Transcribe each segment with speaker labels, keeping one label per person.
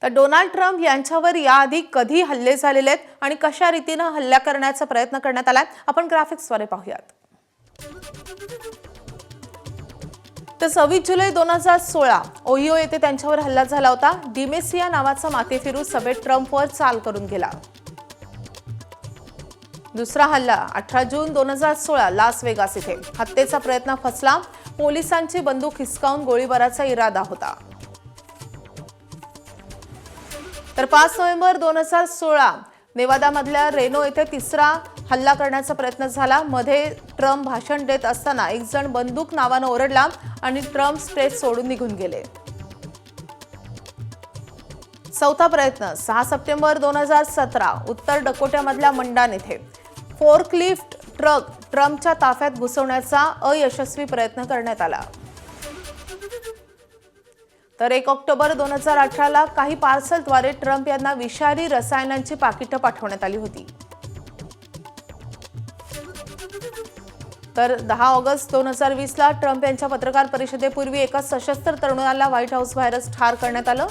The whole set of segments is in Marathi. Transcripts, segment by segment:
Speaker 1: तर डोनाल्ड ट्रम्प यांच्यावर याआधी कधी हल्ले झालेले आहेत आणि कशा रीतीने हल्ला करण्याचा प्रयत्न करण्यात आलाय आपण ग्राफिक्सद्वारे पाहूयात। तर 26 जुलै 2016 ओहियो येथे त्यांच्यावर हल्ला झाला होता। डिमेसिया नावाचा माथेफिरू सभेत ट्रम्पवर चाल करून गेला। दुसरा हल्ला 18 जून 2016 लास वेगास येथे हत्येचा प्रयत्न फसला। पोलिसांची बंदूक हिसकावून गोळीबाराचा इरादा होता। तर 5 नोव्हेंबर 2016 नेवादामधल्या रेनो येथे तिसरा हल्ला करण्याचा प्रयत्न झाला। मध्ये ट्रम्प भाषण देत असताना एक जण बंदूक नावाने ओरडला आणि ट्रम्प स्टेज सोडून निघून गेले। चौथा प्रयत्न 6 सप्टेंबर 2017 उत्तर डकोट्यामधल्या मंडान येथे फोर्कलिफ्ट ट्रक ट्रम्पच्या ताफ्यात घुसवण्याचा अयशस्वी प्रयत्न करण्यात आला। तर 1 ऑक्टोबर 2018 ला काही पार्सलद्वारे ट्रम्प यांना विषारी रसायनांची पाकिटं पाठवण्यात आली होती। तर 10 ऑगस्ट 2020 ला ट्रम्प यांच्या पत्रकार परिषदेपूर्वी एका सशस्त्र तरुणाला व्हाईट हाऊस बाहेरच ठार करण्यात आलं।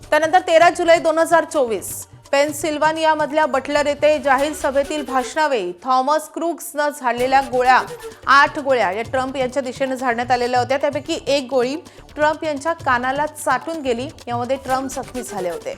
Speaker 1: त्यानंतर 13 जुलै 2024 पेनसिल्वानियामधल्या बटलर येथे जाहीर सभेतील भाषणावेळी थॉमस क्रूक्सनं झाडलेल्या गोळ्या 8 गोळ्या या ट्रम्प यांच्या दिशेने झाडण्यात आलेल्या होत्या। त्यापैकी एक गोळी ट्रम्प यांच्या कानाला चाटून गेली। यामध्ये ट्रम्प जखमी झाले होते।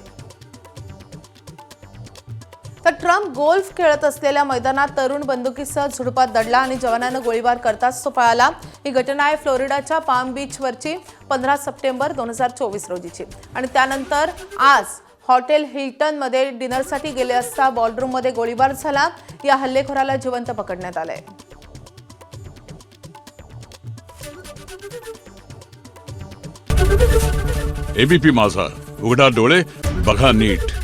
Speaker 1: तर ट्रम्प गोल्फ खेळत असलेल्या मैदानात तरुण बंदुकीसह झुडपात दडला आणि जवानानं गोळीबार करताच तो पळाला। ही घटना आहे फ्लोरिडाच्या पाम बीचवरची 15 सप्टेंबर 2024 रोजीची। आणि त्यानंतर आज हॉटेल हिल्टन मध्ये डिनरसाठी गेले असता बॉलरूम मध्ये गोळीबार झाला। या हल्लेखोराला जिवंत पकडण्यात आलंय।
Speaker 2: एबीपी माझा, उघडा डोळे बघा नीट।